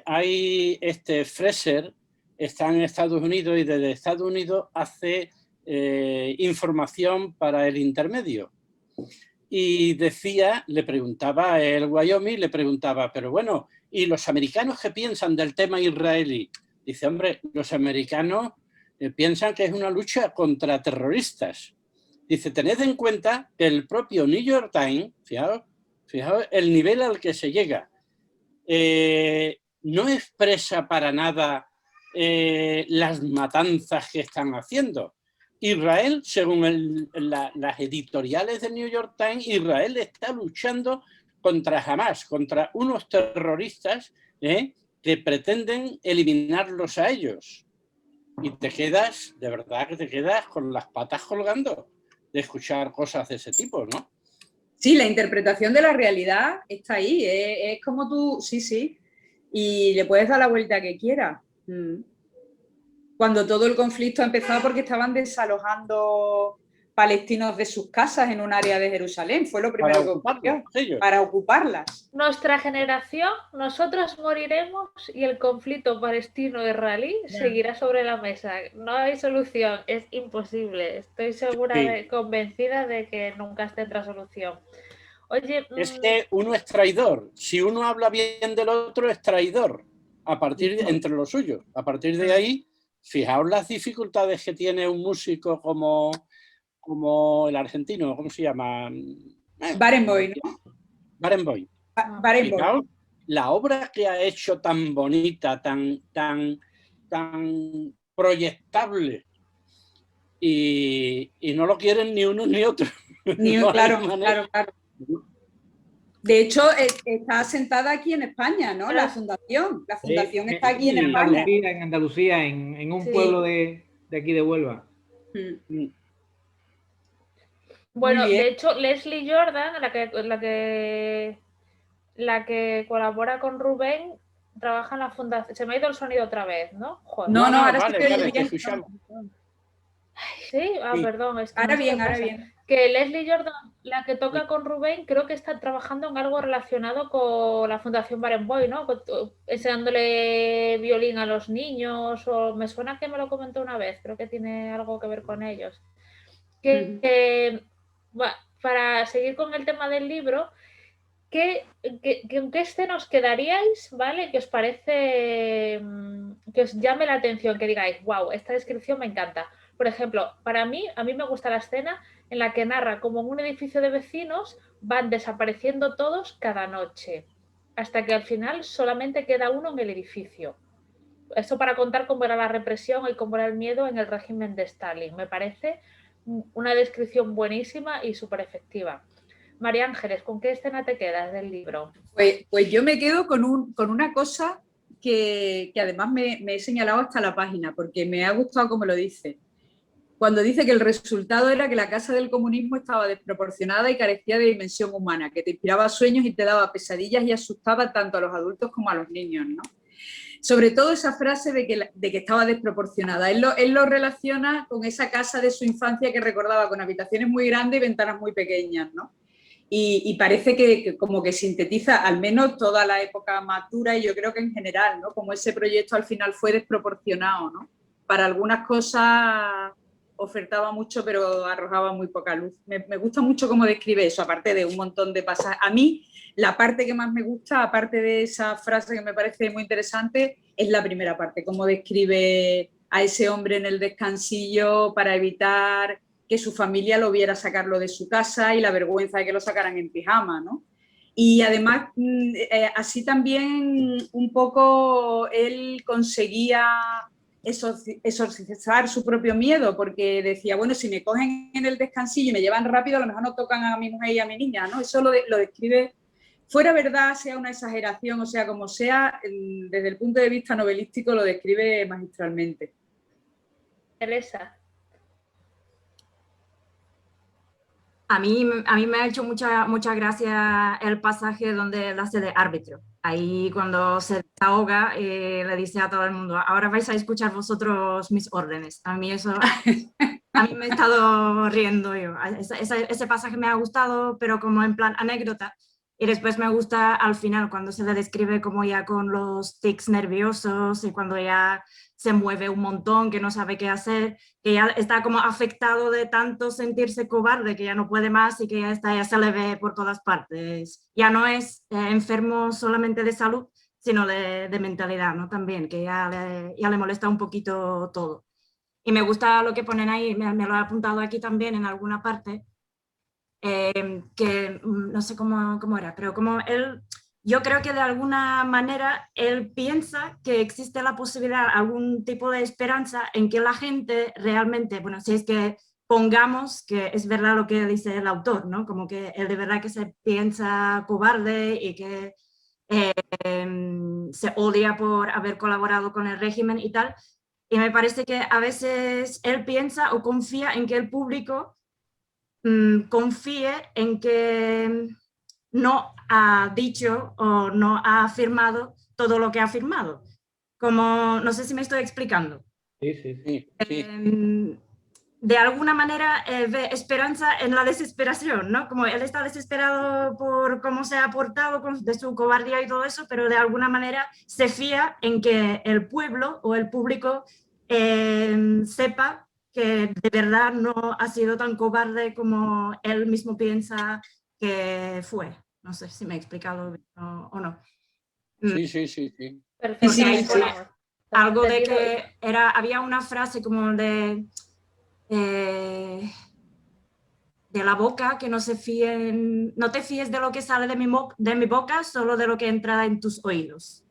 hay Fraser, está en Estados Unidos y desde Estados Unidos hace información para el intermedio. Y decía, le preguntaba el Wyoming, le preguntaba, pero bueno, ¿y los americanos qué piensan del tema israelí? Dice, hombre, los americanos piensan que es una lucha contra terroristas. Dice, tened en cuenta que el propio New York Times, fijaos el nivel al que se llega, no expresa para nada las matanzas que están haciendo. Israel, según las editoriales del New York Times, Israel está luchando contra Hamas, contra unos terroristas que pretenden eliminarlos a ellos. Y te quedas, de verdad que te quedas con las patas colgando de escuchar cosas de ese tipo, ¿no? Sí, la interpretación de la realidad está ahí, es como tú, sí, y le puedes dar la vuelta que quieras. Cuando todo el conflicto empezó porque estaban desalojando palestinos de sus casas en un área de Jerusalén, fue lo primero que ocurrió, para ocuparlas. Nuestra generación, nosotros moriremos y el conflicto palestino-israelí seguirá sobre la mesa. No hay solución, es imposible. Estoy segura, convencida de que nunca tendrá solución. Oye, es que uno es traidor. Si uno habla bien del otro, es traidor. A partir entre los suyos. A partir de ahí, fijaos las dificultades que tiene un músico como el argentino, ¿cómo se llama? Barenboim, ¿no? Barenboim. Fijaos la obra que ha hecho tan bonita, tan proyectable. Y no lo quieren ni uno ni otro. No, claro. De hecho, está sentada aquí en España, ¿no? La fundación. La fundación está aquí en España. En Andalucía, en un pueblo de aquí de Huelva. Bueno, de hecho, Leslie Jordan, la que colabora con Rubén, trabaja en la fundación. Se me ha ido el sonido otra vez, ¿no? Joder. No, ahora vale, te escuchamos. Sí, perdón. Es que ahora bien. Que Leslie Jordan, la que toca con Rubén, creo que está trabajando en algo relacionado con la Fundación Barenboim, ¿no? Enseñándole violín a los niños, o me suena que me lo comentó una vez, creo que tiene algo que ver con ellos. Para seguir con el tema del libro, ¿con qué escena os quedaríais, ¿vale? Que os parece, que os llame la atención, que digáis, wow, esta descripción me encanta. Por ejemplo, a mí me gusta la escena en la que narra cómo en un edificio de vecinos van desapareciendo todos cada noche, hasta que al final solamente queda uno en el edificio. Esto para contar cómo era la represión y cómo era el miedo en el régimen de Stalin. Me parece una descripción buenísima y súper efectiva. María Ángeles, ¿con qué escena te quedas del libro? Pues yo me quedo con una cosa que además me he señalado hasta la página, porque me ha gustado como lo dice. Cuando dice que el resultado era que la casa del comunismo estaba desproporcionada y carecía de dimensión humana, que te inspiraba sueños y te daba pesadillas y asustaba tanto a los adultos como a los niños, ¿no? Sobre todo esa frase de que estaba desproporcionada. Él lo relaciona con esa casa de su infancia que recordaba con habitaciones muy grandes y ventanas muy pequeñas, ¿no? Y parece que como que sintetiza al menos toda la época madura, y yo creo que en general, ¿no? Como ese proyecto al final fue desproporcionado, ¿no? Para algunas cosas ofertaba mucho, pero arrojaba muy poca luz. Me gusta mucho cómo describe eso, aparte de un montón de pasajes. A mí, la parte que más me gusta, aparte de esa frase que me parece muy interesante, es la primera parte, cómo describe a ese hombre en el descansillo para evitar que su familia lo viera sacarlo de su casa y la vergüenza de que lo sacaran en pijama, ¿no? Y además, así también un poco él conseguía exorcizar su propio miedo, porque decía, bueno, si me cogen en el descansillo y me llevan rápido, a lo mejor no tocan a mi mujer y a mi niña, ¿no? Eso lo describe, fuera verdad, sea una exageración, o sea, como sea, desde el punto de vista novelístico lo describe magistralmente. Teresa. A mí me ha hecho mucha gracia el pasaje donde él hace de árbitro. Ahí cuando se desahoga le dice a todo el mundo, ahora vais a escuchar vosotros mis órdenes. A mí me he estado riendo yo. Ese pasaje me ha gustado, pero como en plan anécdota, Y después me gusta al final cuando se le describe como ya con los tics nerviosos y cuando ya se mueve un montón, que no sabe qué hacer, que ya está como afectado de tanto sentirse cobarde, que ya no puede más y que ya se le ve por todas partes. Ya no es enfermo solamente de salud, sino de mentalidad, ¿no? También, que ya le molesta un poquito todo. Y me gusta lo que ponen ahí, me lo he apuntado aquí también en alguna parte, que no sé cómo era, pero como él, yo creo que de alguna manera él piensa que existe la posibilidad, algún tipo de esperanza en que la gente realmente, bueno, si es que pongamos que es verdad lo que dice el autor, ¿no? Como que él de verdad que se piensa cobarde y que se odia por haber colaborado con el régimen y tal. Y me parece que a veces él piensa o confía en que el público confíe en que no ha dicho o no ha afirmado todo lo que ha afirmado. Como, no sé si me estoy explicando. Sí, sí, sí. De alguna manera ve esperanza en la desesperación, ¿no? Como él está desesperado por cómo se ha portado de su cobardía y todo eso, pero de alguna manera se fía en que el pueblo o el público sepa que de verdad no ha sido tan cobarde como él mismo piensa que fue. No sé si me he explicado o no. Sí, sí, sí, sí. Perfecto. Sí, sí, sí. Algo de que había una frase como de la boca, que no te fíes de lo que sale de mi boca, solo de lo que entra en tus oídos.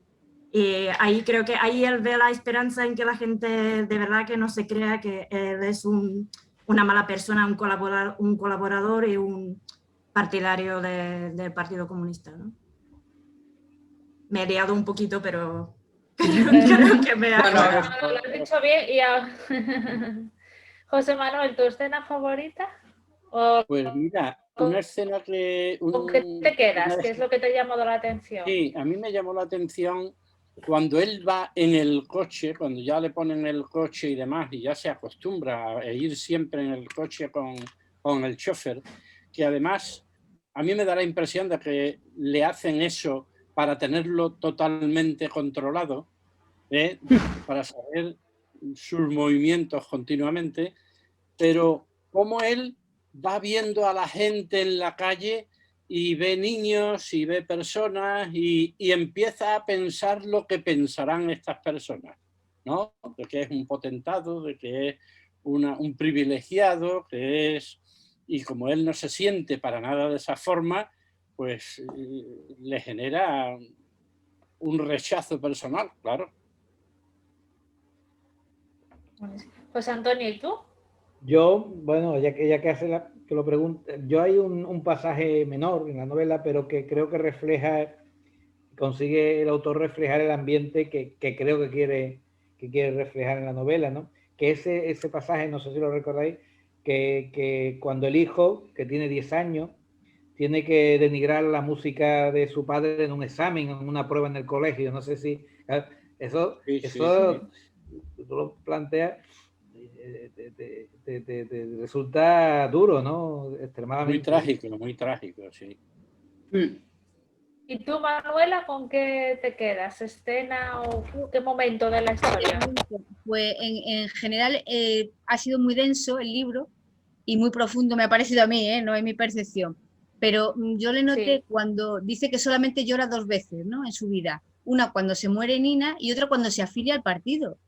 Y ahí creo que ahí él ve la esperanza en que la gente de verdad que no se crea que él es una mala persona, un colaborador y un partidario del Partido Comunista, ¿no? Me he liado un poquito, pero creo que me ha... No, lo has dicho bien y José Manuel, ¿tu escena favorita? Pues mira, una escena que... ¿Con qué te quedas? ¿Qué es lo que te ha llamado la atención? Sí, a mí me llamó la atención cuando él va en el coche, cuando ya le ponen el coche y demás, y ya se acostumbra a ir siempre en el coche con el chofer, que además a mí me da la impresión de que le hacen eso para tenerlo totalmente controlado, para saber sus movimientos continuamente, pero como él va viendo a la gente en la calle y ve niños y ve personas y empieza a pensar lo que pensarán estas personas, ¿no? De que es un potentado, de que es un privilegiado, que es... Y como él no se siente para nada de esa forma, pues le genera un rechazo personal, claro. Pues Antonio, ¿y tú? Yo, bueno, ya que hace que lo pregunta, yo hay un pasaje menor en la novela, pero que creo que consigue el autor reflejar el ambiente que creo que quiere reflejar en la novela, ¿no? Que ese pasaje, no sé si lo recordáis, que cuando el hijo, que tiene 10 años, tiene que denigrar la música de su padre en un examen, en una prueba en el colegio, no sé si... Eso tú lo planteas... resulta duro, ¿no? Extremadamente. Muy trágico, sí. ¿Y tú, Manuela, con qué te quedas? ¿Escena o qué momento de la historia? Pues en general ha sido muy denso el libro y muy profundo, me ha parecido a mí, no es mi percepción. Pero yo le noté cuando dice que solamente llora 2 veces, ¿no? En su vida. Una cuando se muere Nina y otra cuando se afilia al partido.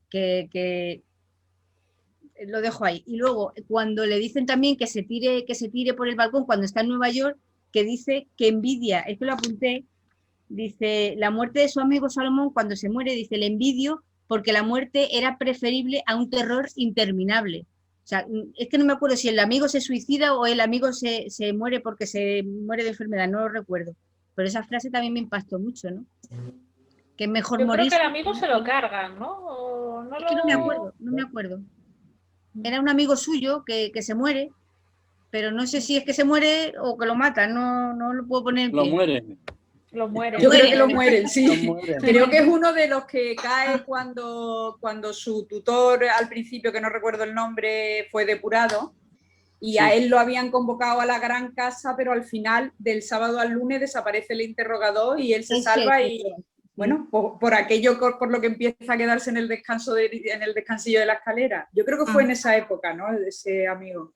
Que lo dejo ahí. Y luego, cuando le dicen también que se tire por el balcón cuando está en Nueva York, que dice que envidia, es que lo apunté, dice, la muerte de su amigo Salomón, cuando se muere, dice, le envidio porque la muerte era preferible a un terror interminable. O sea, es que no me acuerdo si el amigo se suicida o el amigo se muere porque se muere de enfermedad, no lo recuerdo. Pero esa frase también me impactó mucho, ¿no? Que es mejor Yo morir. creo que el amigo se lo cargan, ¿no? Es que no me acuerdo. Era un amigo suyo que se muere, pero no sé si es que se muere o que lo matan, no lo puedo poner en pie. Lo mueren. Yo creo que lo mueren, sí. Lo mueren. Creo que es uno de los que cae cuando su tutor, al principio, que no recuerdo el nombre, fue depurado y a él lo habían convocado a la gran casa, pero al final, del sábado al lunes, desaparece el interrogador y él se salva y, bueno, por aquello por lo que empieza a quedarse en el descansillo de la escalera. Yo creo que fue en esa época, ¿no? Ese amigo.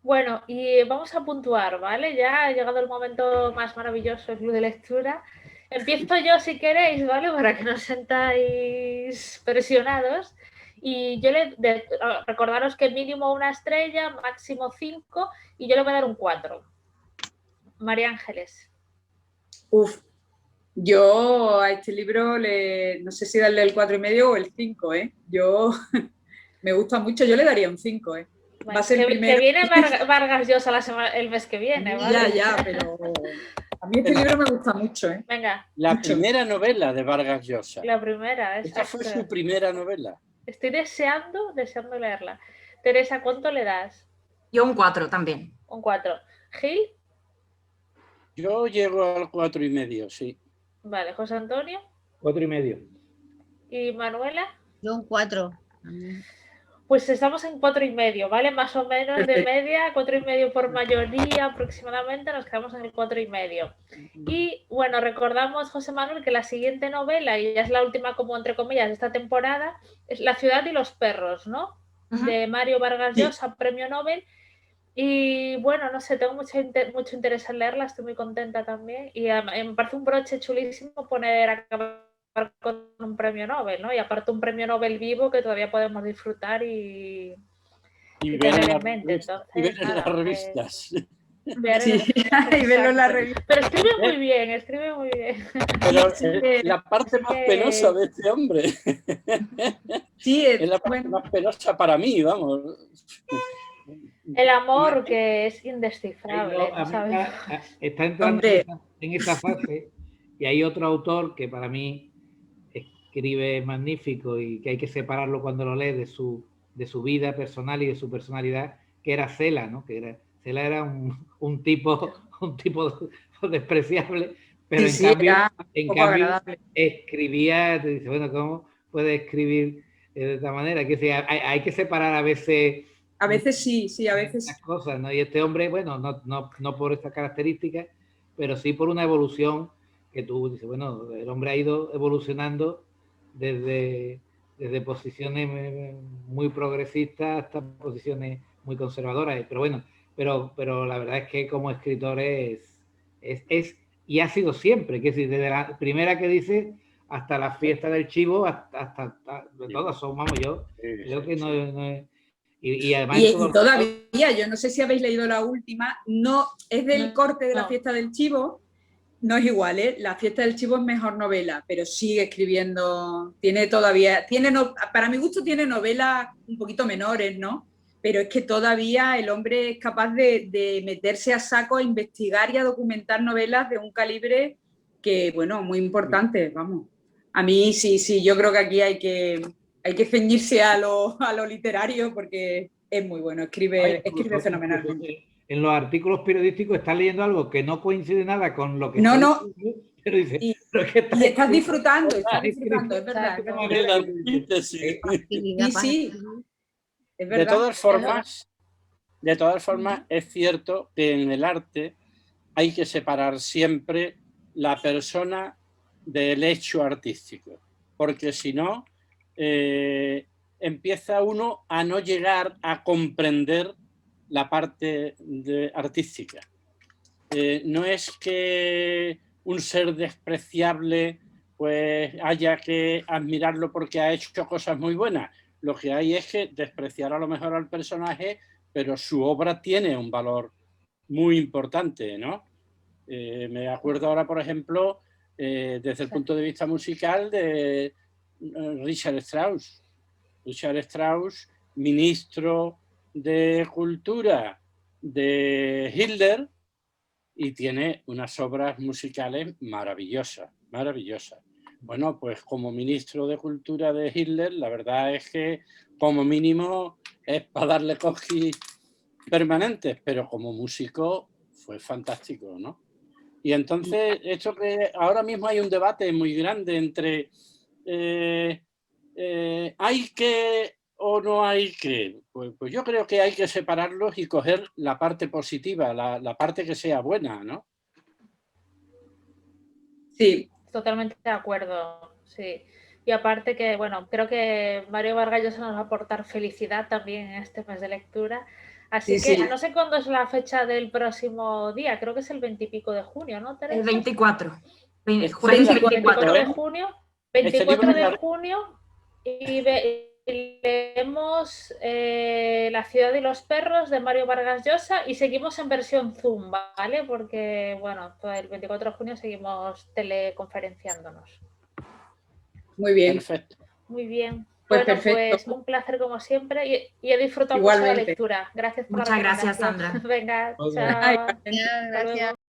Bueno, y vamos a puntuar, ¿vale? Ya ha llegado el momento más maravilloso del club de lectura. Empiezo yo si queréis, ¿vale? Para que no os sentáis presionados. Y yo recordaros que mínimo 1 estrella, máximo 5, y yo le voy a dar un 4. María Ángeles. Uf, yo a este libro no sé si darle el 4,5 o el 5, ¿eh? Yo me gusta mucho, yo le daría un 5, ¿eh? Bueno, Va a ser el primero. que viene Vargas Llosa el mes que viene, ¿vale? Ya, pero a mí este libro me gusta mucho, ¿eh? Venga. La primera novela de Vargas Llosa. La primera, Esta fue su primera novela. Estoy deseando leerla. Teresa, ¿cuánto le das? Yo un 4 también. Un 4. ¿Gil? Yo llego al 4,5, sí. Vale, José Antonio. 4,5. ¿Y Manuela? Yo un 4. Pues estamos en 4,5, ¿vale? Más o menos de media, 4,5 por mayoría aproximadamente, nos quedamos en el 4,5. Y bueno, recordamos, José Manuel, que la siguiente novela, y ya es la última como entre comillas de esta temporada, es La ciudad y los perros, ¿no? De Mario Vargas Llosa, premio Nobel. Y bueno, no sé, tengo mucho interés en leerla, estoy muy contenta también. Y me parece un broche chulísimo acabar con un premio Nobel, ¿no? Y aparte un premio Nobel vivo que todavía podemos disfrutar y tener en mente. Entonces, y ver en las revistas. Sí, y verlo en la revista. Pero escribe muy bien. Pero la parte más penosa de este hombre. Sí, es la parte más penosa para mí, vamos. El amor que es indescifrable, ¿sabes? Está entrando en esa fase y hay otro autor que para mí escribe magnífico y que hay que separarlo cuando lo lees de su vida personal y de su personalidad, que era Cela, ¿no? Cela era un tipo despreciable, pero en cambio escribía, te dice, bueno, ¿cómo puede escribir de esta manera? Que hay que separar a veces. A veces sí, a veces. Las cosas, ¿no? Y este hombre, bueno, no por estas características, pero sí por una evolución que tú dices, bueno, el hombre ha ido evolucionando desde posiciones muy progresistas hasta posiciones muy conservadoras, pero bueno, pero la verdad es que como escritor es y ha sido siempre, que es decir, desde la primera que dice hasta la fiesta del chivo, hasta todas son, vamos, yo creo que no es. Y además todavía, yo no sé si habéis leído la última, no es del corte de la fiesta del chivo, no es igual, ¿eh? La fiesta del chivo es mejor novela, pero sigue escribiendo, para mi gusto tiene novelas un poquito menores, ¿no? Pero es que todavía el hombre es capaz de meterse a saco a investigar y a documentar novelas de un calibre que, bueno, muy importante, vamos. A mí sí, yo creo que aquí hay que ceñirse a lo literario porque es muy bueno, escribe fenomenalmente. En los artículos periodísticos estás leyendo algo que no coincide nada con lo que pero dice, y estás disfrutando, es verdad. Sí, es verdad. De todas formas, es cierto que en el arte hay que separar siempre la persona del hecho artístico, porque si no, empieza uno a no llegar a comprender la parte artística. No es que un ser despreciable pues haya que admirarlo porque ha hecho cosas muy buenas. Lo que hay es que despreciar a lo mejor al personaje, pero su obra tiene un valor muy importante, ¿no? Me acuerdo ahora, por ejemplo, desde el punto de vista musical de Richard Strauss. Richard Strauss, ministro de Cultura de Hitler, y tiene unas obras musicales maravillosas. Bueno, pues como ministro de Cultura de Hitler, la verdad es que como mínimo es para darle cosquillas permanentes, pero como músico fue fantástico, ¿no? Y entonces, esto que ahora mismo hay un debate muy grande entre ¿hay que o no hay que? Pues Pues yo creo que hay que separarlos y coger la parte positiva, la parte que sea buena, ¿no? Sí, Totalmente de acuerdo, sí. Y aparte que, bueno, creo que Mario Vargas Llosa nos va a aportar felicidad también en este mes de lectura. Así Sí, que sí. no sé cuándo es la fecha del próximo día, creo que es el 20 y pico de junio, ¿no, Teresa? El 24. Este Jueves libro- 24. 24 de ¿eh? junio, Este 24 libro de es junio y leemos La ciudad y los perros de Mario Vargas Llosa y seguimos en versión Zoom, ¿vale? Porque, bueno, pues el 24 de junio seguimos teleconferenciándonos. Muy bien. perfecto. Muy bien. Pues Bueno, perfecto. pues un placer como siempre y he disfrutado mucho la Igualmente. lectura. Gracias por Muchas la gracias, recomendación. Sandra. Venga, Muy chao. bien. Ay, Hasta Gracias. luego.